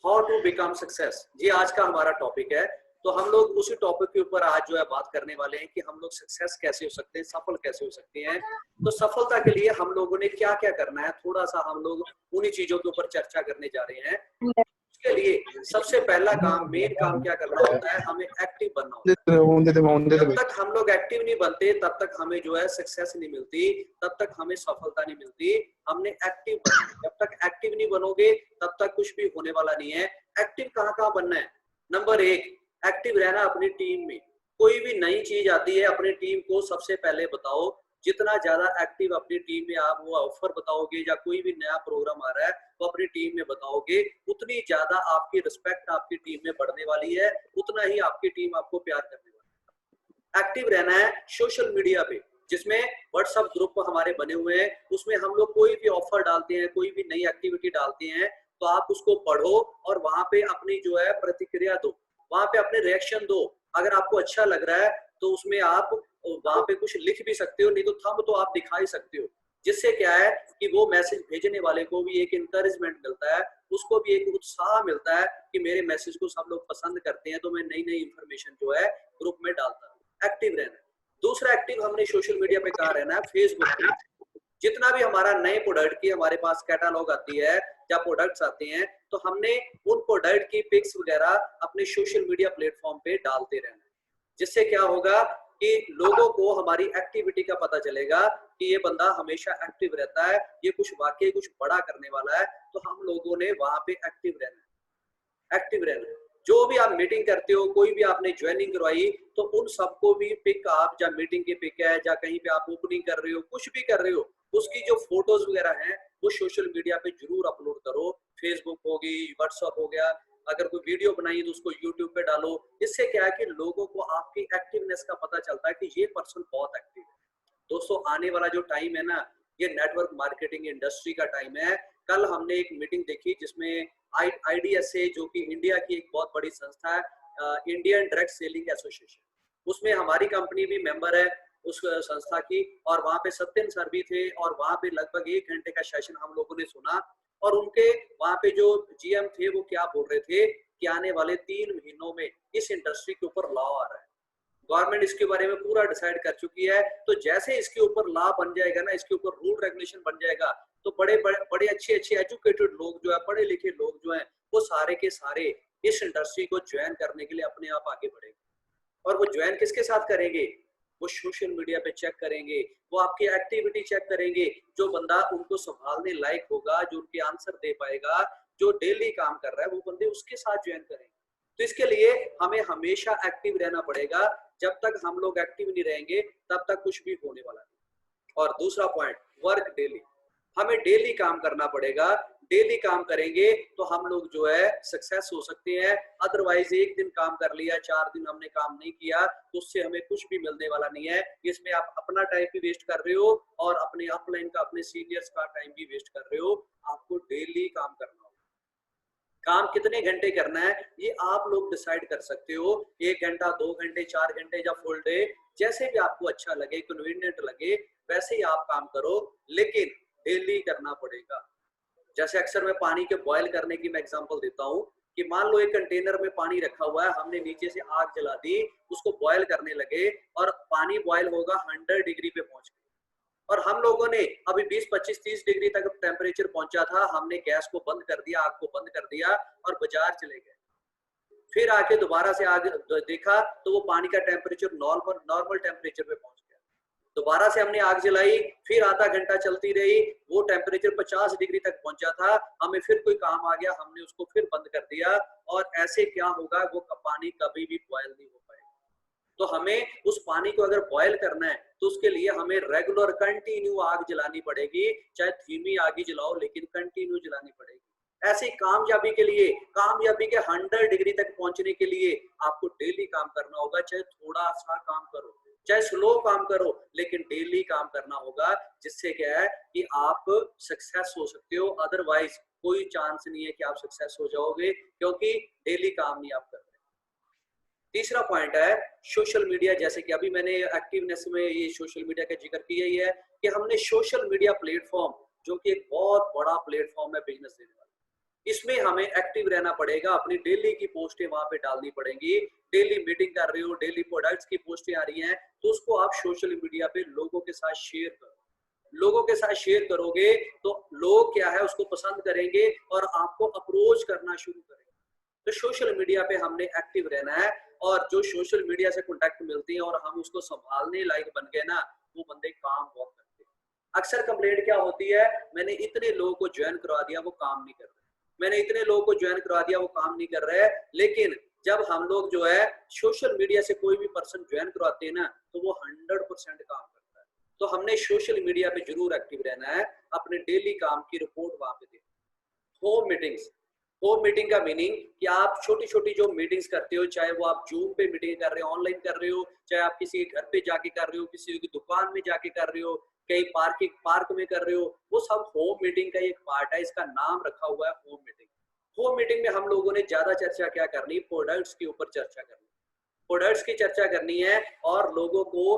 How to become success, ये आज का हमारा टॉपिक है। तो हम लोग उसी टॉपिक के ऊपर आज जो है बात करने वाले हैं कि हम लोग सक्सेस कैसे हो सकते हैं, सफल कैसे हो सकते हैं। तो सफलता के लिए हम लोगों ने क्या क्या करना है, थोड़ा सा हम लोग उन्हीं चीजों के ऊपर चर्चा करने जा रहे हैं। उसके लिए सबसे पहला काम, मेन काम क्या करना होता है, हमें एक्टिव बनना होता है। जब तक हम लोग एक्टिव नहीं बनते तब तक हमें जो है सक्सेस नहीं मिलती, तब तक हमें सफलता नहीं मिलती। हमने एक्टिव बनना है। जब तक एक्टिव नहीं बनोगे तब तक कुछ भी होने वाला नहीं है। एक्टिव कहाँ कहाँ बनना है? नंबर एक, एक्टिव रहना अपनी टीम में। कोई भी नई चीज आती है अपनी टीम को सबसे पहले बताओ। जितना ज्यादा एक्टिव अपनी टीम में आप वो ऑफर बताओगे या कोई भी नया प्रोग्राम आ रहा है वो अपनी टीम में बताओगे, उतनी ज्यादा आपकी रिस्पेक्ट आपकी टीम में बढ़ने वाली है, उतना ही आपकी टीम आपको प्यार करने वाली है। एक्टिव रहना है सोशल मीडिया पे, जिसमें व्हाट्सएप ग्रुप हमारे बने हुए हैं, उसमें हम लोग कोई भी ऑफर डालते हैं, कोई भी नई एक्टिविटी डालते हैं तो आप उसको पढ़ो और वहां पे अपनी जो है प्रतिक्रिया दो, वहां पे अपने रिएक्शन दो। अगर आपको अच्छा लग रहा है तो उसमें आप वहां पे कुछ लिख भी सकते हो, नहीं तो थंब तो आप दिखा ही सकते हो। जिससे क्या है कि वो मैसेज भेजने वाले को भी एक इंकरेजमेंट मिलता है, उसको भी एक उत्साह मिलता है कि मेरे मैसेज को सब लोग पसंद करते हैं, तो मैं नई नई इंफॉर्मेशन जो है ग्रुप में डालता हूँ। एक्टिव रहना। दूसरा एक्टिव हमने सोशल मीडिया पे कहाँ रहना है? फेसबुक पे। जितना भी हमारा नए प्रोडक्ट की हमारे पास कैटालॉग आती है या प्रोडक्ट्स आते हैं तो हमने उन प्रोडक्ट की पिक्स वगैरह अपने सोशल मीडिया प्लेटफॉर्म पे डालते रहना है। जिससे क्या होगा कि लोगों को हमारी एक्टिविटी का पता चलेगा कि ये बंदा हमेशा एक्टिव रहता है, ये कुछ वाकई कुछ बड़ा करने वाला है। तो हम लोगों ने वहां पे एक्टिव रहना है। एक्टिव रहना है। जो भी आप मीटिंग करते हो, कोई भी आपने ज्वाइनिंग करवाई, तो उन सबको भी पिक, आप जब मीटिंग की पिक है या कहीं पे आप ओपनिंग कर रहे हो, कुछ भी कर रहे हो, उसकी जो फोटोज वगैरह हैं वो सोशल मीडिया पे जरूर अपलोड करो। फेसबुक होगी, व्हाट्सएप हो गया, अगर कोई वीडियो बनाई तो उसको यूट्यूब पे डालो। इससे क्या है कि लोगों को आपकी एक्टिवनेस का पता चलता है कि ये पर्सन बहुत एक्टिव है। दोस्तों, आने वाला जो टाइम है ना, ये नेटवर्क मार्केटिंग इंडस्ट्री का टाइम है। कल हमने एक मीटिंग देखी जिसमें IDSA, जो कि इंडिया की एक बहुत बड़ी संस्था है, इंडियन डायरेक्ट सेलिंग एसोसिएशन, उसमें हमारी कंपनी भी मेंबर है उस संस्था की। और वहां पे सत्यन सर भी थे और वहां पे लगभग 1 घंटे का सेशन हम लोगों ने सुना। और उनके वहां पे जो GM थे वो क्या बोल रहे थे कि आने वाले 3 महीनों में इस इंडस्ट्री के ऊपर लॉ आ रहा है, गवर्नमेंट इसके बारे में पूरा डिसाइड कर चुकी है। तो जैसे इसके ऊपर लॉ बन जाएगा ना, इसके ऊपर रूल रेगुलेशन बन जाएगा, तो बड़े बड़े बड़े अच्छे अच्छे एजुकेटेड लोग जो है, पढ़े लिखे लोग जो हैं, वो सारे के सारे इस इंडस्ट्री को ज्वाइन करने के लिए अपने आप आगे बढ़ेंगे। और वो ज्वाइन किसके साथ करेंगे? वो सोशल मीडिया पे चेक करेंगे, वो आपकी एक्टिविटी चेक करेंगे। जो बंदा उनको संभालने लायक होगा, जो उनके आंसर दे पाएगा, जो डेली काम कर रहा है, वो बंदे उसके साथ ज्वाइन करेंगे। तो इसके लिए हमें हमेशा एक्टिव रहना पड़ेगा। जब तक हम लोग एक्टिव नहीं रहेंगे तब तक कुछ भी होने वाला नहीं। और दूसरा पॉइंट, वर्क डेली। हमें डेली काम करना पड़ेगा। डेली काम करेंगे तो हम लोग जो है सक्सेस हो सकते हैं। अदरवाइज एक दिन काम कर लिया, 4 दिन हमने काम नहीं किया, तो उससे हमें कुछ भी मिलने वाला नहीं है। इसमें आप अपना टाइम भी वेस्ट कर रहे हो और अपने अपलाइन का, अपने सीनियर्स का टाइम भी वेस्ट कर रहे हो। आपको डेली काम करना होगा। काम कितने घंटे करना है ये आप लोग डिसाइड कर सकते हो। 1 घंटा, 2 घंटे, 4 घंटे या फुल डे, जैसे भी आपको अच्छा लगे, कन्वीनियंट लगे, वैसे ही आप काम करो, लेकिन डेली करना पड़ेगा। जैसे अक्सर मैं पानी के बॉयल करने की मैं एग्जांपल देता हूँ कि मान लो एक कंटेनर में पानी रखा हुआ है, हमने नीचे से आग जला दी, उसको बॉयल करने लगे और पानी बॉयल होगा 100 डिग्री पे पहुंच गया। और हम लोगों ने अभी 20, 25, 30 डिग्री तक टेम्परेचर पहुंचा था, हमने गैस को बंद कर दिया, आग को बंद कर दिया और बाजार चले गए। फिर आके दोबारा से आग देखा तो वो पानी का टेम्परेचर नॉर्मल टेम्परेचर पे पहुंच गया। दोबारा से हमने आग जलाई, फिर आधा घंटा चलती रही, वो टेम्परेचर 50 डिग्री तक पहुंचा था। हमें फिर कोई काम आ गया, हमने उसको फिर बंद कर दिया। और ऐसे क्या होगा, वो पानी कभी भी बॉयल नहीं हो पाएगा। तो हमें उस पानी को अगर बॉयल करना है तो उसके लिए हमें रेगुलर कंटिन्यू आग जलानी पड़ेगी। चाहे धीमी आग ही जलाओ, लेकिन कंटिन्यू जलानी पड़ेगी। ऐसी कामयाबी के लिए, कामयाबी के 100 डिग्री तक पहुंचने के लिए आपको डेली काम करना होगा। चाहे थोड़ा सा काम करो, चाहे स्लो काम करो, लेकिन डेली काम करना होगा। जिससे क्या है कि आप सक्सेस हो सकते हो। अदरवाइज कोई चांस नहीं है कि आप सक्सेस हो जाओगे, क्योंकि डेली काम नहीं आप कर रहे। तीसरा पॉइंट है सोशल मीडिया। जैसे कि अभी मैंने एक्टिवनेस में ये सोशल मीडिया का जिक्र किया ही है कि हमने सोशल मीडिया प्लेटफॉर्म, जो कि एक बहुत बड़ा प्लेटफॉर्म है बिजनेस देने वाला, इसमें हमें एक्टिव रहना पड़ेगा, अपनी डेली की पोस्टें वहां पे डालनी पड़ेंगी। डेली मीटिंग कर रहे हो, डेली प्रोडक्ट्स की पोस्टें आ रही हैं, तो उसको आप सोशल मीडिया पे लोगों के साथ शेयर करो। लोगों के साथ शेयर करोगे तो लोग क्या है उसको पसंद करेंगे और आपको अप्रोच करना शुरू करेंगे। तो सोशल मीडिया पे हमने एक्टिव रहना है, और जो सोशल मीडिया से कॉन्टेक्ट मिलती है और हम उसको संभालने लायक बन गए ना, वो बंदे काम बहुत करते हैं। अक्सर कंप्लेंट क्या होती है, मैंने इतने लोगों को ज्वाइन करवा दिया वो काम नहीं कर रहे, मैंने इतने लोगों को ज्वाइन करवा दिया वो काम नहीं कर रहे। लेकिन जब हम लोग जो है सोशल मीडिया से कोई भी पर्सन ज्वाइन करवाते हैं ना, तो वो 100% काम करता है। तो हमने सोशल मीडिया पे जरूर एक्टिव रहना है, अपने डेली काम की रिपोर्ट वहां पे देना। होम मीटिंग्स, होम मीटिंग का मीनिंग कि आप छोटी छोटी जो मीटिंग्स करते हो, चाहे वो आप जूम पे मीटिंग कर रहे हो, ऑनलाइन कर रहे हो, चाहे आप किसी के घर पे जाके कर रहे हो, किसी की दुकान में जाके कर रहे हो, कहीं पार्क में कर रहे हो, वो सब होम मीटिंग का एक पार्ट है। इसका नाम रखा हुआ है होम मीटिंग। होम मीटिंग में हम लोगों ने ज्यादा चर्चा क्या करनी, प्रोडक्ट्स के ऊपर चर्चा करनी, प्रोडक्ट्स की चर्चा करनी है, और लोगों को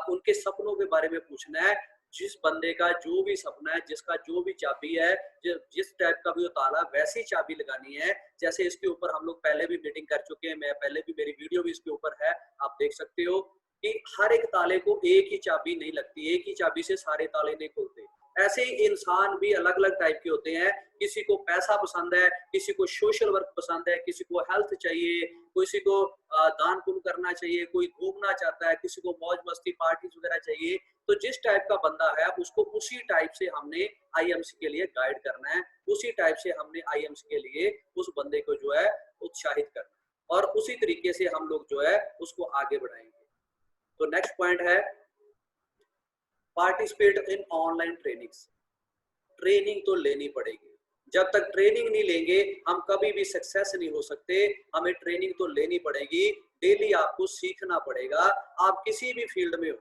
उनके सपनों के बारे में पूछना है। जिस बंदे का जो भी सपना है, जिसका जो भी चाबी है, जिस टाइप का भी वो ताला, वैसी चाबी लगानी है। जैसे इसके ऊपर हम लोग पहले भी मीटिंग कर चुके हैं, मैं पहले भी, मेरी वीडियो भी इसके ऊपर है, आप देख सकते हो कि हर एक ताले को एक ही चाबी नहीं लगती, एक ही चाबी से सारे ताले नहीं खुलते। ऐसे ही इंसान भी अलग अलग टाइप के होते हैं। किसी को पैसा पसंद है, किसी को सोशल वर्क पसंद है, किसी को हेल्थ चाहिए, किसी को दान पुण्य करना चाहिए, कोई घूमना चाहता है, किसी को मौज मस्ती पार्टी वगैरह चाहिए। तो जिस टाइप का बंदा है उसको उसी टाइप से हमने आईएमसी के लिए गाइड करना है, उसी टाइप से हमने आईएमसी के लिए उस बंदे को जो है उत्साहित करना है, और उसी तरीके से हम लोग जो है उसको आगे बढ़ाएंगे। तो नेक्स्ट पॉइंट है participate in online trainings. Training तो लेनी पड़ेगी, जब तक ट्रेनिंग नहीं लेंगे हम कभी भी सक्सेस नहीं हो सकते। हमें ट्रेनिंग तो लेनी पड़ेगी, डेली आपको सीखना पड़ेगा। आप किसी भी फील्ड में हो,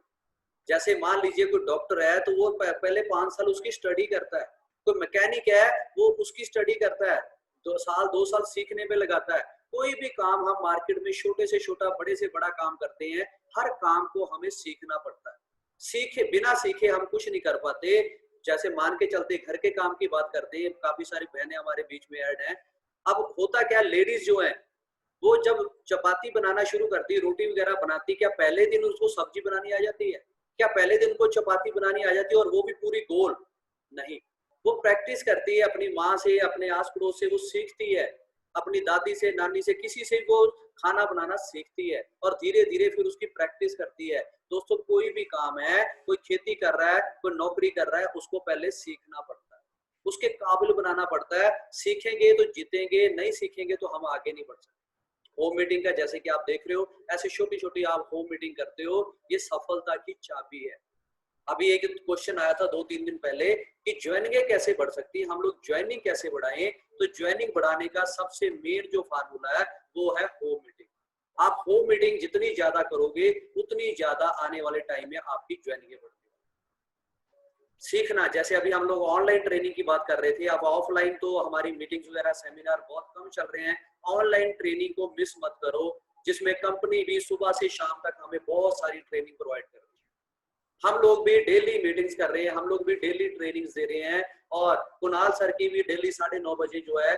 जैसे मान लीजिए कोई डॉक्टर है तो वो पहले 5 साल उसकी स्टडी करता है, कोई मैकेनिक है वो उसकी स्टडी करता है, 2 साल सीखने में लगाता है। कोई भी काम हम मार्केट में छोटे से छोटा, बड़े से बड़ा काम करते हैं, हर काम को हमें सीखना पड़ता है। सीखे बिना सीखे हम कुछ नहीं कर पाते। जैसे मान के चलते घर के काम की बात करते हैं, काफी सारी बहनें हमारे बीच में ऐड हैं। अब होता क्या, लेडीज जो है वो जब चपाती बनाना शुरू करती, रोटी वगैरह बनाती, क्या पहले दिन उसको सब्जी बनानी आ जाती है? क्या पहले दिन को चपाती बनानी आ जाती है, और वो भी पूरी गोल? नहीं, वो प्रैक्टिस करती है अपनी माँ से, अपने आस पड़ोस से वो सीखती है, अपनी दादी से, नानी से, किसी से वो खाना बनाना सीखती है, और धीरे धीरे फिर उसकी प्रैक्टिस करती है। दोस्तों कोई भी काम है, कोई खेती कर रहा है, कोई नौकरी कर रहा है, उसको पहले सीखना पड़ता है, उसके काबिल बनाना पड़ता है। सीखेंगे तो जीतेंगे, नहीं सीखेंगे तो हम आगे नहीं बढ़ सकते। होम मीटिंग का जैसे कि आप देख रहे हो, ऐसे छोटी छोटी आप होम मीटिंग करते हो, ये सफलता की चाबी है। अभी एक क्वेश्चन आया था 2-3 दिन पहले कि ज्वाइनिंग कैसे बढ़ सकती है, हम लोग ज्वाइनिंग कैसे बढ़ाएं। तो ज्वाइनिंग बढ़ाने का सबसे मेन जो फार्मूला है वो है होम मीटिंग। आप होम मीटिंग जितनी ज्यादा करोगे उतनी ज्यादा आने वाले टाइम में आपकी ज्वाइनिंग बढ़ेगी। सीखना, जैसे अभी हम लोग ऑनलाइन ट्रेनिंग की बात कर रहे थे, अब ऑफलाइन तो हमारी मीटिंग्स वगैरह सेमिनार बहुत कम चल रहे हैं। ऑनलाइन ट्रेनिंग को मिस मत करो, जिसमें कंपनी भी सुबह से शाम तक हमें बहुत सारी ट्रेनिंग प्रोवाइड कर रही है। हम लोग भी डेली मीटिंग्स कर रहे हैं, हम लोग भी डेली ट्रेनिंग्स दे रहे हैं, और कुणाल सर की भी डेली 9:30 बजे जो है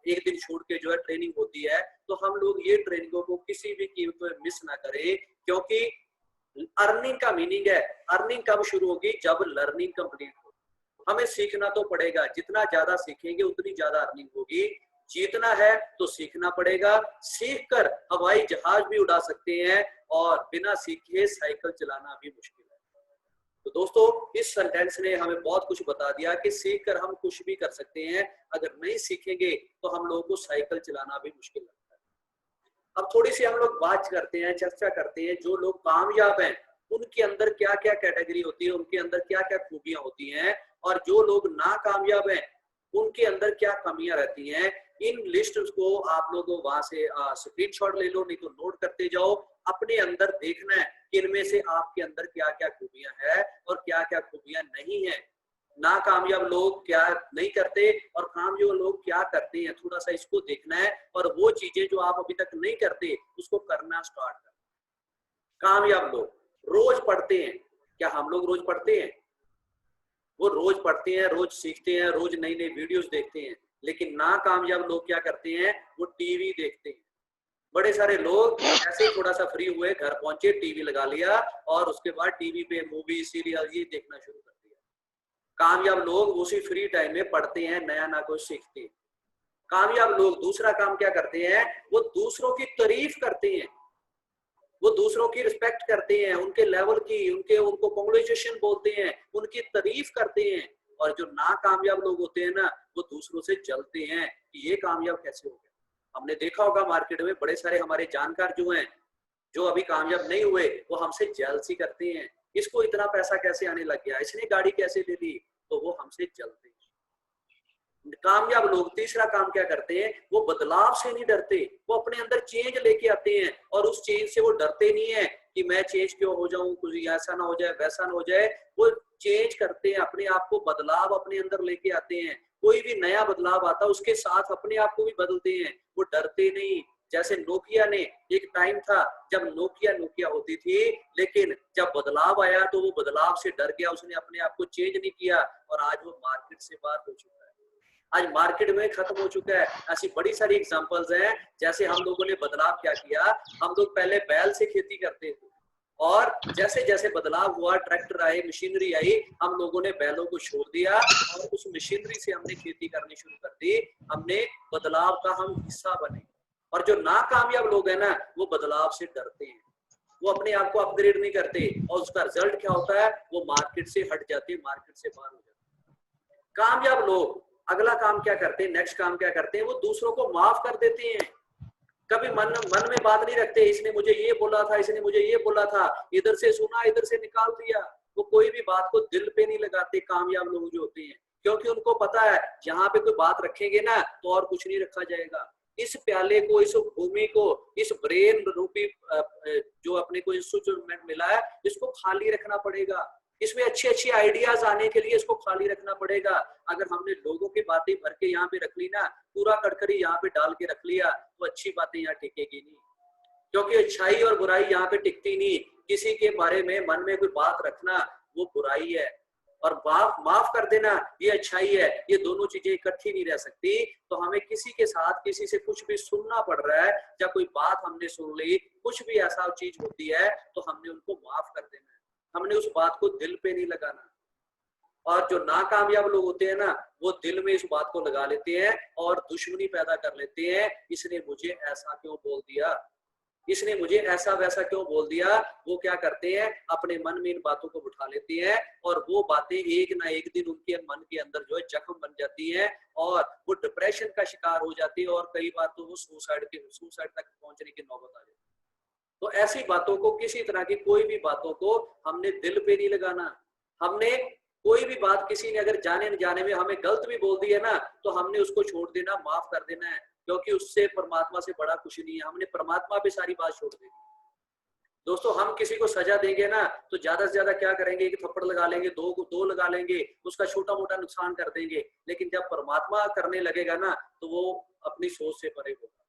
एक दिन छोड़ के जो है ट्रेनिंग होती है। तो हम लोग ये ट्रेनिंगों को किसी भी कीमत पर मिस ना करें, क्योंकि अर्निंग का मीनिंग है, अर्निंग कब शुरू होगी, जब लर्निंग कंप्लीट हो। हमें सीखना तो पड़ेगा, जितना ज्यादा सीखेंगे उतनी ज्यादा अर्निंग होगी। जीतना है तो सीखना पड़ेगा, सीखकर हवाई जहाज भी उड़ा सकते हैं, और बिना सीखे साइकिल चलाना भी मुश्किल है। तो दोस्तों इस सेंटेंस ने हमें बहुत कुछ बता दिया कि सीखकर हम कुछ भी कर सकते हैं, अगर नहीं सीखेंगे तो हम लोगों को साइकिल चलाना भी मुश्किल लगता है। अब थोड़ी सी हम लोग बात करते हैं, चर्चा करते हैं, जो लोग कामयाब हैं उनके अंदर क्या क्या कैटेगरी होती है, उनके अंदर क्या क्या खूबियां होती हैं, और जो लोग नाकामयाब हैं उनके अंदर क्या कमियां रहती हैं। इन लिस्ट को आप लोगों वहां से स्क्रीनशॉट ले लो, नहीं तो नोट करते जाओ। अपने अंदर देखना है कि इनमें से आपके अंदर क्या क्या खूबियां हैं और क्या क्या खूबियां नहीं है। नाकामयाब लोग क्या नहीं करते और कामयाब लोग क्या करते हैं, थोड़ा सा इसको देखना है, और वो चीजें जो आप अभी तक नहीं करते उसको करना स्टार्ट कर। कामयाब लोग रोज पढ़ते हैं, क्या हम लोग रोज पढ़ते हैं? वो रोज पढ़ते हैं, रोज सीखते हैं, रोज नई नई वीडियोस देखते हैं। लेकिन नाकामयाब लोग क्या करते हैं, वो टीवी देखते हैं। बड़े सारे लोग ऐसे ही थोड़ा सा फ्री हुए, घर पहुंचे, टीवी लगा लिया और उसके बाद टीवी पे मूवी सीरियल ये देखना शुरू कर दिया। कामयाब लोग उसी फ्री टाइम में पढ़ते हैं, नया ना कुछ सीखते हैं। कामयाब लोग दूसरा काम क्या करते हैं, वो दूसरों की तारीफ करते हैं, वो दूसरों की रिस्पेक्ट करते हैं, उनके लेवल की, उनको कांग्रेचुलेशन बोलते हैं, उनकी तारीफ करते हैं। और जो नाकामयाब लोग होते हैं ना, वो दूसरों से जलते हैं कि ये कामयाब कैसे हो गया। हमने देखा होगा मार्केट में बड़े सारे हमारे जानकार जो हैं, जो अभी कामयाब नहीं हुए, वो हमसे जेलसी करते हैं, इसको इतना पैसा कैसे आने लग गया, इसने गाड़ी कैसे ले ली, तो वो हमसे जलते हैं। कामयाब लोग तीसरा काम क्या करते हैं, वो बदलाव से नहीं डरते, वो अपने अंदर चेंज लेके आते हैं और उस चेंज से वो डरते नहीं है कि मैं चेंज क्यों हो जाऊं, कुछ ऐसा ना हो जाए वैसा ना हो जाए। वो चेंज करते हैं, अपने आप को बदलाव अपने अंदर लेके आते हैं। कोई भी नया बदलाव आता है उसके साथ अपने आप को भी बदलते हैं, वो डरते नहीं। जैसे नोकिया ने, एक टाइम था जब नोकिया होती थी, लेकिन जब बदलाव आया तो वो बदलाव से डर गया, उसने अपने आप को चेंज नहीं किया और आज वो मार्केट से बाहर हो चुका है, आज मार्केट में खत्म हो चुका है। ऐसी बड़ी सारी एग्जांपल्स हैं। जैसे हम लोगों ने बदलाव क्या किया, हम लोग पहले बैल से खेती करते थे और जैसे जैसे बदलाव हुआ, ट्रैक्टर आए, मशीनरी आई, हम लोगों ने बैलों को छोड़ दिया और उस मशीनरी से हमने खेती करनी शुरू कर दी। हमने बदलाव का हम हिस्सा बने। और जो नाकामयाब लोग हैं ना, वो बदलाव से डरते हैं, वो अपने आप को अपग्रेड नहीं करते और उसका रिजल्ट क्या होता है, वो मार्केट से हट जाते, मार्केट से बाहर हो जाते। कामयाब लोग अगला काम क्या करते हैं, नेक्स्ट काम क्या करते हैं, वो दूसरों को माफ कर देते हैं। कभी मन में बात नहीं रखते, इसने मुझे ये बोला था, इसने मुझे ये बोला था, इधर से सुना इधर से निकाल दिया। वो कोई भी बात को दिल पे नहीं लगाते कामयाब लोग जो होते हैं, क्योंकि उनको पता है यहाँ पे कोई बात रखेंगे ना तो और कुछ नहीं रखा जाएगा। इस प्याले को, इस भूमि को, इस ब्रेन रूपी जो अपने को इंस्ट्रूमेंट मिला है, इसको खाली रखना पड़ेगा। इसमें अच्छी अच्छी आइडियाज आने के लिए इसको खाली रखना पड़ेगा। अगर हमने लोगों की बातें भर के यहाँ पे रख ली ना, पूरा कड़करी यहाँ पे डाल के रख लिया, तो अच्छी बातें यहाँ टिकेगी नहीं, क्योंकि अच्छाई और बुराई यहाँ पे टिकती नहीं। किसी के बारे में मन में कोई बात रखना वो बुराई है, और माफ कर देना ये अच्छाई है। ये दोनों चीजें इकट्ठी नहीं रह सकती। तो हमें किसी के साथ, किसी से कुछ भी सुनना पड़ रहा है, या कोई बात हमने सुन ली, कुछ भी ऐसा चीज होती है, तो हमने उनको माफ कर देना है, हमने उस बात को दिल पे नहीं लगाना। और जो नाकामयाब लोग होते हैं ना, वो दिल में इस बात को लगा लेते हैं और दुश्मनी पैदा कर लेते हैं। इसने मुझे ऐसा क्यों बोल दिया, इसने मुझे ऐसा वैसा क्यों बोल दिया। वो क्या करते हैं, अपने मन में इन बातों को उठा लेते हैं और वो बातें एक ना एक दिन उनके मन के अंदर जो है जख्म बन जाती हैं और वो डिप्रेशन का शिकार हो जाती है और कई बार तो वो सुसाइड तक पहुंचने की नौबत आ जाती है। तो ऐसी बातों को, किसी तरह की कोई भी बातों को हमने दिल पे नहीं लगाना। हमने कोई भी बात, किसी ने अगर जाने न जाने में हमें गलत भी बोल दी है ना, तो हमने उसको छोड़ देना, माफ कर देना है, क्योंकि उससे परमात्मा से बड़ा कुछ नहीं है। हमने परमात्मा पे सारी बात छोड़ दी। दोस्तों, हम किसी को सजा देंगे ना, तो ज्यादा से ज्यादा क्या करेंगे, एक थप्पड़ लगा लेंगे, दो लगा लेंगे, उसका छोटा मोटा नुकसान कर देंगे। लेकिन जब परमात्मा करने लगेगा ना, तो वो अपनी सोच से परे होगा।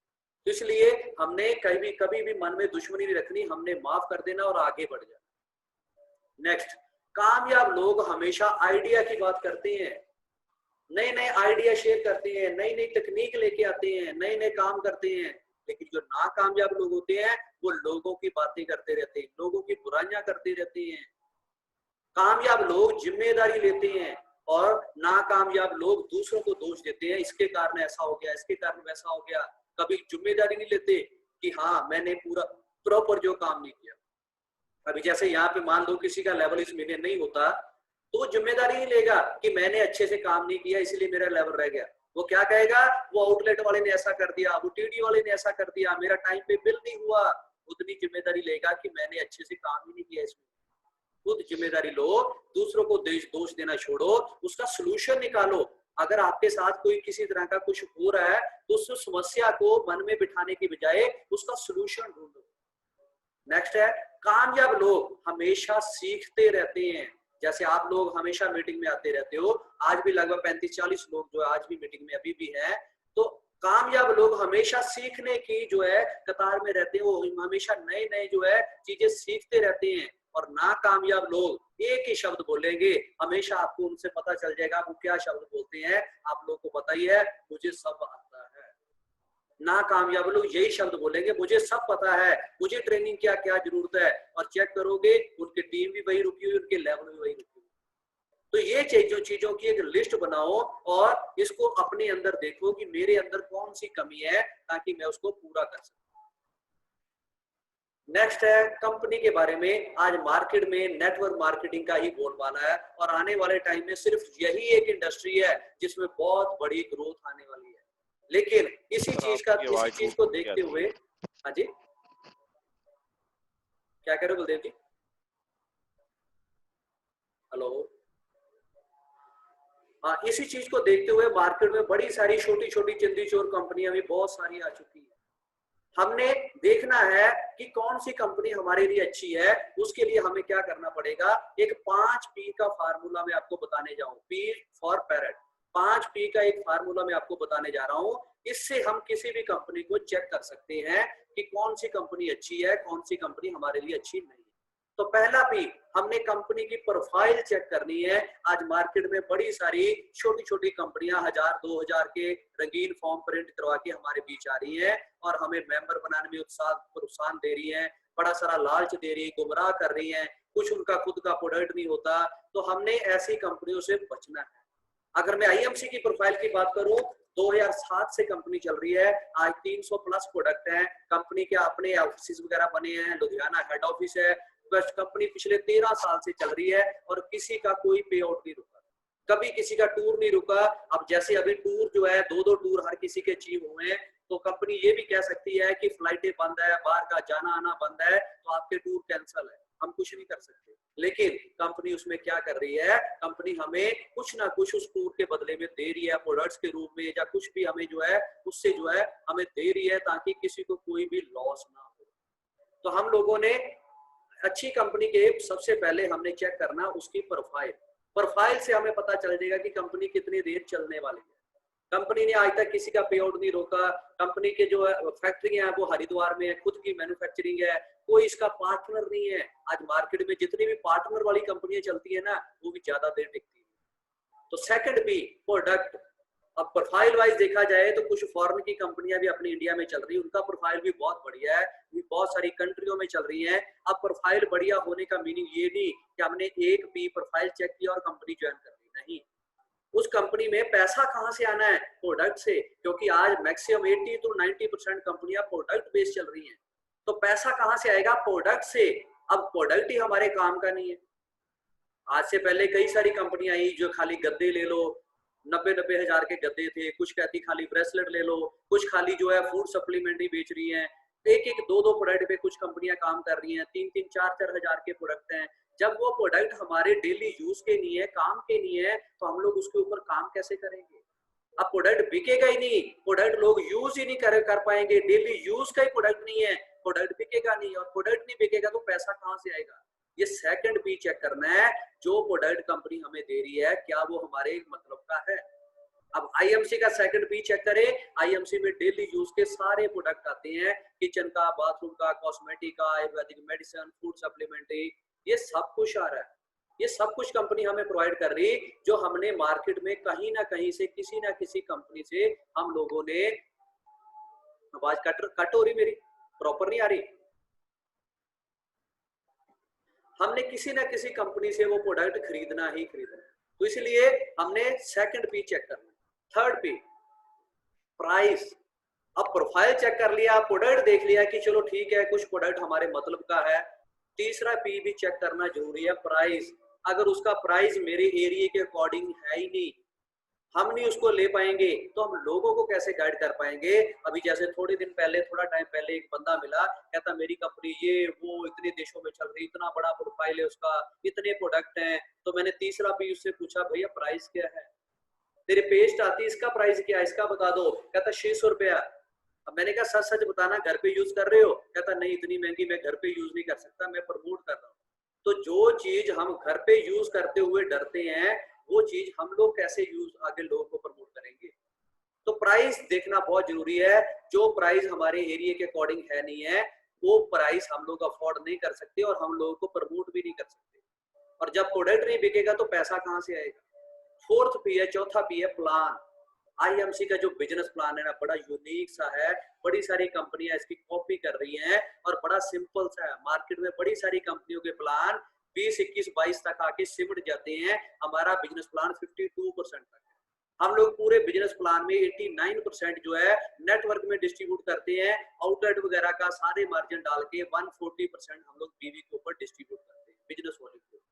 तो इसलिए हमने कभी भी मन में दुश्मनी नहीं रखनी, हमने माफ कर देना और आगे बढ़ जाना। नेक्स्ट, कामयाब लोग हमेशा आइडिया की बात करते हैं, नए नए आइडिया शेयर करते हैं, नई नई तकनीक लेके आते हैं, नए नए काम करते हैं। लेकिन जो नाकामयाब लोग होते हैं, वो लोगों की बातें करते रहते हैं, लोगों की बुराइयां करते रहते हैं। कामयाब लोग जिम्मेदारी लेते हैं और नाकामयाब लोग दूसरों को दोष देते हैं, इसके कारण ऐसा हो गया, इसके कारण वैसा हो गया। कभी जिम्मेदारी नहीं लेते कि हाँ मैंने पूरा प्रॉपर जो काम नहीं किया। अभी जैसे यहाँ पे मान लो किसी का लेवल इस महीने नहीं होता, तो वो जिम्मेदारी नहीं लेगा कि मैंने अच्छे से काम नहीं किया इसलिए मेरा लेवल रह गया। वो क्या कहेगा, वो आउटलेट वाले ने ऐसा कर दिया, वो टीडी वाले ने ऐसा कर दिया, मेरा टाइम पे बिल नहीं हुआ। उतनी जिम्मेदारी लेगा कि मैंने अच्छे से काम ही नहीं किया इसमें। खुद जिम्मेदारी लो, दूसरों को दोष देना छोड़ो, उसका सोल्यूशन निकालो। अगर आपके साथ कोई किसी तरह का कुछ हो रहा है, तो उस समस्या को मन में बिठाने की बजाय उसका सोल्यूशन ढूंढो। नेक्स्ट है, कामयाब लोग हमेशा सीखते रहते हैं। जैसे आप लोग हमेशा मीटिंग में आते रहते हो, आज भी लगभग 35-40 लोग जो आज भी मीटिंग में अभी भी हैं। तो कामयाब लोग हमेशा सीखने की जो है कतार में रहते हैं, वो हमेशा नए नए जो है चीजें सीखते रहते हैं। और नाकामयाब लोग एक ही शब्द बोलेंगे, हमेशा आपको उनसे पता चल जाएगा वो क्या शब्द बोलते हैं। आप लोग को पता ही है, मुझे सब आता है। नाकामयाब लोग यही शब्द बोलेंगे, मुझे सब पता है, मुझे ट्रेनिंग क्या क्या जरूरत है। और चेक करोगे उनकी टीम भी वही रुकी हुई, उनके लेवल भी वही रुकी हुई। तो ये चीजों की एक लिस्ट बनाओ और इसको अपने अंदर देखो कि मेरे अंदर कौन सी कमी है, ताकि मैं उसको पूरा कर सकूं। नेक्स्ट है कंपनी के बारे में। आज मार्केट में नेटवर्क मार्केटिंग का ही बोलबाला है और आने वाले टाइम में सिर्फ यही एक इंडस्ट्री है जिसमें बहुत बड़ी ग्रोथ आने वाली है। लेकिन इसी चीज को देखते हुए, हाँ जी क्या कह रहे हो बलदेव जी? हेलो। हाँ, इसी चीज को देखते हुए मार्केट में बड़ी सारी छोटी छोटी चिंदी चोर कंपनियां भी बहुत सारी आ चुकी है। हमने देखना है कि कौन सी कंपनी हमारे लिए अच्छी है। उसके लिए हमें क्या करना पड़ेगा, एक 5P का फार्मूला मैं आपको बताने जाऊं। P फॉर पैरेट, 5P का एक फार्मूला मैं आपको बताने जा रहा हूं। इससे हम किसी भी कंपनी को चेक कर सकते हैं कि कौन सी कंपनी अच्छी है, कौन सी कंपनी हमारे लिए अच्छी नहीं है। तो पहला P, हमने कंपनी की प्रोफाइल चेक करनी है। आज मार्केट में बड़ी सारी छोटी छोटी कंपनियां 1000-2000 के रंगीन फॉर्म प्रिंट करवा के हमारे बीच आ रही हैं और हमें मेंबर बनाने में प्रोत्साहन दे रही हैं, बड़ा सारा लालच दे रही है, गुमराह कर रही हैं। कुछ उनका खुद का प्रोडक्ट नहीं होता। तो हमने ऐसी कंपनियों से बचना है। अगर मैं IMC की प्रोफाइल की बात करूं, 2007 से कंपनी चल रही है। आज 300 प्लस प्रोडक्ट हैं। कंपनी के अपने ऑफिस वगैरह बने हैं, लुधियाना हेड ऑफिस है। कंपनी पिछले 13 साल से चल रही है और किसी का कोई पे आउट नहीं रुका, कभी किसी का टूर नहीं रुका। अब जैसे अभी टूर जो है 2-2 टूर हर किसी के अचीव हुए हैं, तो कंपनी ये भी कह सकती है कि फ्लाइटें बंद है, बाहर का जाना आना बंद है, तो आपके टूर कैंसिल है, हम कुछ नहीं कर सकते। लेकिन कंपनी उसमें क्या कर रही है, कंपनी हमें कुछ ना कुछ उस टूर के बदले में दे रही है, प्रोडक्ट्स के रूप में या कुछ भी हमें जो है उससे जो है हमें दे रही है, ताकि किसी को कोई भी लॉस ना हो। तो हम लोगों ने अच्छी कंपनी के सबसे पहले हमने चेक करना उसकी प्रोफाइल। प्रोफाइल से हमें पता चल जाएगा कि कंपनी कितनी देर चलने वाली है। कंपनी ने आज तक किसी का पे आउट नहीं रोका। कंपनी के जो फैक्ट्री है वो हरिद्वार में है, खुद की मैन्युफैक्चरिंग है, कोई इसका पार्टनर नहीं है। आज मार्केट में जितनी भी पार्टनर वाली कंपनियां चलती है ना, वो भी ज्यादा देर टिकती है। तो सेकंड भी प्रोडक्ट। अब प्रोफाइल वाइज देखा जाए तो कुछ फॉरेन की कंपनियां भी अपनी इंडिया में चल रही है, उनका प्रोफाइल भी बहुत बढ़िया है, बहुत सारी कंट्रियों में चल रही हैं। अब प्रोफाइल बढ़िया होने का मीनिंग ये नहीं कि हमने एक भी प्रोफाइल चेक किया और कंपनी ज्वाइन कर ली, नहीं। उस कंपनी में पैसा कहां से आना है, प्रोडक्ट से, क्योंकि आज मैक्सिमम 80 to 90% कंपनियां प्रोडक्ट बेस्ड चल रही हैं। तो पैसा कहां से आएगा, प्रोडक्ट से। अब प्रोडक्ट ही हमारे काम का नहीं है। आज से पहले कई सारी कंपनियां आई जो खाली गद्दे ले लो, 90-90 हजार के गद्दे थे, कुछ कहती खाली ब्रेसलेट ले लो, कुछ खाली जो है फूड सप्लीमेंट ही बेच रही हैं। एक 2-2 प्रोडक्ट पे कुछ कंपनियां काम कर रही हैं, 3-3, 4-4 हजार के प्रोडक्ट हैं। जब वो प्रोडक्ट हमारे डेली यूज के नहीं है, काम के नहीं है, तो हम लोग उसके ऊपर काम कैसे करेंगे। अब प्रोडक्ट बिकेगा ही नहीं, प्रोडक्ट लोग यूज ही नहीं कर पाएंगे, डेली यूज का ही प्रोडक्ट नहीं है, प्रोडक्ट बिकेगा नहीं, और प्रोडक्ट नहीं बिकेगा तो पैसा कहां से आएगा। ये सेकंड भी चेक करना है, जो प्रोडक्ट कंपनी हमें दे रही है क्या वो हमारे मतलब का है। अब IMC का सेकंड भी चेक करें। IMC में डेली यूज के सारे प्रोडक्ट आते हैं, किचन का, बाथरूम का, कॉस्मेटिक का, आयुर्वेदिक मेडिसिन, फूड सप्लीमेंट्री, ये सब कुछ आ रहा है। ये सब कुछ कंपनी हमें प्रोवाइड कर रही, जो हमने मार्केट में कहीं ना कहीं से किसी ना किसी कंपनी से हम लोगों ने, आवाज कट हो रही मेरी, प्रॉपर नहीं आ रही, हमने किसी ना किसी कंपनी से वो प्रोडक्ट खरीदना ही खरीदना। तो इसलिए हमने सेकंड पी चेक करना। Third P price. अब प्रोफाइल चेक कर लिया, प्रोडक्ट देख लिया कि चलो ठीक है, कुछ प्रोडक्ट हमारे मतलब का है। तीसरा पी भी चेक करना जरूरी है, प्राइस। अगर उसका प्राइस मेरे एरिया के अकॉर्डिंग है ही नहीं, हम नहीं उसको ले पाएंगे, तो हम लोगों को कैसे गाइड कर पाएंगे। अभी जैसे थोड़ा टाइम पहले एक बंदा मिला, कहता मेरी कंपनी ये वो इतने देशों में चल रही, इतना बड़ा प्रोफाइल है उसका, इतने प्रोडक्ट हैं। तो मैंने तीसरा भी उससे पूछा, भैया प्राइस क्या है, तेरे पेस्ट आती है, इसका प्राइस क्या है, इसका बता दो। कहता 600 रुपया। अब मैंने कहा सच सच बताना, घर पे यूज कर रहे हो। कहता नहीं, इतनी महंगी मैं घर पे यूज नहीं कर सकता, मैं प्रमोट कर रहा हूँ। तो जो चीज हम घर पे यूज करते हुए डरते हैं, वो चीज हम लोग कैसे यूज आगे लोगों को प्रमोट करेंगे। तो प्राइस देखना बहुत जरूरी है। जो प्राइस हमारे एरिया के अकॉर्डिंग है नहीं है, वो प्राइस हम लोग अफोर्ड नहीं कर सकते और हम लोगों को प्रमोट भी नहीं कर सकते। और जब प्रोडक्ट नहीं बिकेगा तो पैसा कहाँ से आएगा। फोर्थ पी है, चौथा पी है प्लान। आईएमसी का जो बिजनेस प्लान है ना, बड़ा यूनिक सा है। बड़ी सारी कंपनियां इसकी कॉपी कर रही हैं और बड़ा सिंपल सा है। मार्केट में बड़ी सारी कंपनियों के प्लान 20, 21, 22 तक आके सिमट जाते हैं। हमारा बिजनेस प्लान 52% तक है। हम लोग पूरे बिजनेस प्लान में 89% जो है नेटवर्क में डिस्ट्रीब्यूट करते हैं। आउटलेट वगैरह का सारे मार्जिन डाल के 140% हम लोग बीवी के ऊपर डिस्ट्रीब्यूट करते हैं, बिजनेस वॉल्यूम के ऊपर।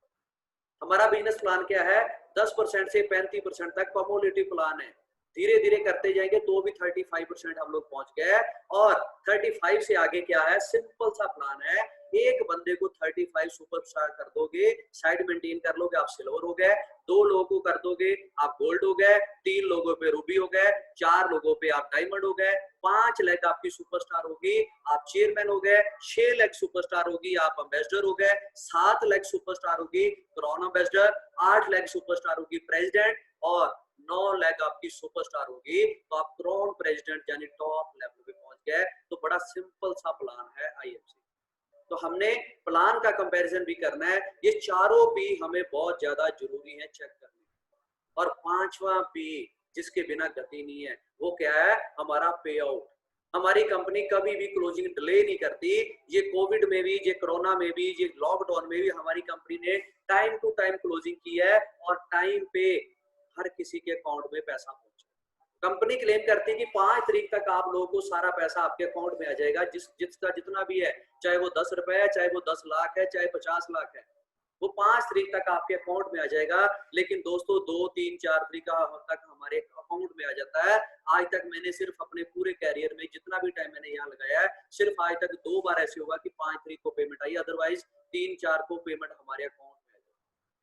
हमारा बिजनेस प्लान क्या है, 10% से 35% तक कम्युलेटिव प्लान है। धीरे धीरे करते जाएंगे तो भी 35% हम लोग पहुंच गए। और 35 से आगे क्या है, सिंपल सा प्लान है। एक बंदे को 35 सुपरस्टार कर दोगे, साइड मेंटेन कर लोगे, आप सिल्वर हो गए। 2 लोगों को कर दोगे, आप गोल्ड हो गए। 3 लोगों पे रूबी हो गए। 4 लोगों पे आप डायमंड हो गए। 5 लाख आपकी सुपरस्टार होगी, आप चेयरमैन हो गए। 6 लाख सुपरस्टार होगी, आप एम्बेसडर हो गए। 7 लाख सुपरस्टार होगी क्राउन एम्बेसडर। 8 लाख सुपरस्टार होगी प्रेसिडेंट। और 9 लाख आपकी सुपरस्टार होगी तो आप क्राउन प्रेसिडेंट यानी टॉप लेवल पे पहुंच गए। तो बड़ा सिंपल सा प्लान है आईएमसी। तो हमने प्लान का कंपैरिजन भी करना है। ये चारों पी हमें बहुत ज्यादा जरूरी है चेक करने। और 5वां पी जिसके बिना गति नहीं है, वो क्या है, हमारा पे आउट। हमारी कंपनी कभी भी क्लोजिंग डिले नहीं करती। ये कोविड में भी, ये कोरोना में भी, ये लॉकडाउन में भी हमारी कंपनी ने टाइम टू टाइम क्लोजिंग की है और टाइम पे हर किसी के अकाउंट में पैसा पहुंचा। कंपनी क्लेम करती है कि 5 तारीख तक आप लोगों को सारा पैसा आपके अकाउंट में आ जाएगा, जिसका जितना भी है, चाहे वो 10 रुपए है, चाहे वो 10 लाख है, चाहे 50 लाख है, वो 5 तारीख तक आपके अकाउंट में आ जाएगा। लेकिन दोस्तों 2, 3, 4 तारीख तक हमारे अकाउंट में आ जाता है। आज तक मैंने सिर्फ अपने पूरे कैरियर में जितना भी टाइम मैंने यहाँ लगाया है, सिर्फ आज तक 2 बार ऐसे होगा कि 5 तारीख को पेमेंट आई, अदरवाइज 3, 4 को पेमेंट हमारे अकाउंट में आ जाए।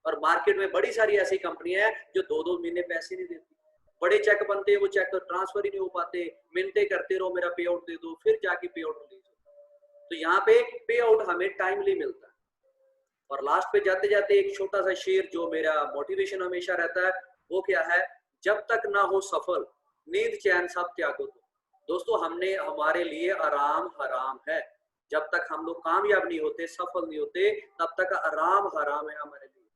और मार्केट में बड़ी सारी ऐसी कंपनियां हैं जो 2-2 महीने पैसे नहीं देती। बड़े चेक बनते हैं, वो चेक ट्रांसफर ही नहीं हो पाते। मिनते करते रहो मेरा पे आउट दे दो, फिर जाके पे आउट रिलीज होता। तो यहाँ पे पे आउट हमें टाइमली मिलता है। और लास्ट पे जाते जाते एक छोटा सा शेर जो मेरा मोटिवेशन हमेशा रहता है, वो क्या है, जब तक ना हो सफल नींद चैन सब त्यागो। तो दोस्तों हमने, हमारे लिए आराम हराम है। जब तक हम लोग कामयाब नहीं होते, सफल नहीं होते, तब तक आराम हराम है हमारे लिए।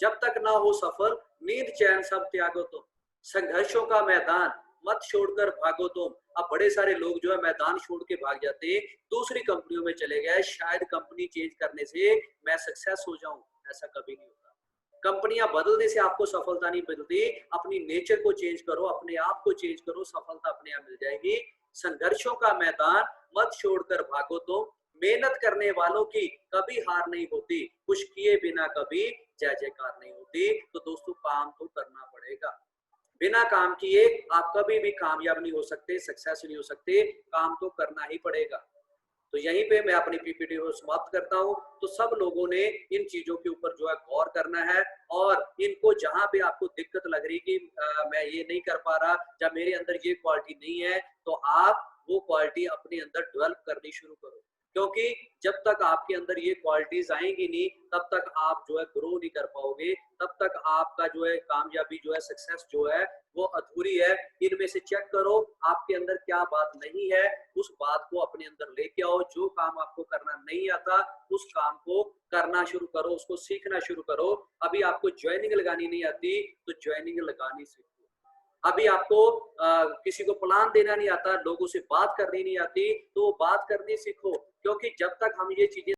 जब तक ना हो सफल नींद चैन सब त्यागो। तो संघर्षों का मैदान मत छोड़कर भागो। तुम अब बड़े सारे लोग जो है मैदान छोड़ के भाग जाते हैं, दूसरी कंपनियों में चले गए, शायद कंपनी चेंज करने से मैं सक्सेस हो जाऊं। ऐसा कभी नहीं होता। कंपनियां बदलने से आपको सफलता नहीं मिलती। अपनी नेचर को चेंज करो, अपने आप को चेंज करो, सफलता अपने आप मिल जाएगी। संघर्षों का मैदान मत छोड़कर भागो। तुम मेहनत करने वालों की कभी हार नहीं होती, कुछ किए बिना कभी जय जयकार नहीं होती। तो दोस्तों काम तो करना पड़ेगा। बिना काम किए आप कभी भी कामयाब नहीं हो सकते, सक्सेस नहीं हो सकते। काम तो करना ही पड़ेगा। तो यहीं पे मैं अपनी पीपीटी को समाप्त करता हूं। तो सब लोगों ने इन चीजों के ऊपर जो है गौर करना है। और इनको जहां पे आपको दिक्कत लग रही कि मैं ये नहीं कर पा रहा या मेरे अंदर ये क्वालिटी नहीं है, तो आप वो क्वालिटी अपने अंदर डेवलप करनी शुरू करो। क्योंकि जब तक आपके अंदर ये क्वालिटीज आएंगी नहीं, तब तक आप जो है ग्रो नहीं कर पाओगे। तब तक आपका जो है कामयाबी जो है, सक्सेस जो है, वो अधूरी है। इनमें से चेक करो आपके अंदर क्या बात नहीं है, उस बात को अपने अंदर लेके आओ। जो काम आपको करना नहीं आता, उस काम को करना शुरू करो, उसको सीखना शुरू करो। अभी आपको ज्वाइनिंग लगानी नहीं आती, तो ज्वाइनिंग लगानी सीखो। अभी आपको किसी को प्लान देना नहीं आता, लोगों से बात करनी नहीं आती, तो बात करनी सीखो। क्योंकि जब तक हम ये चीजें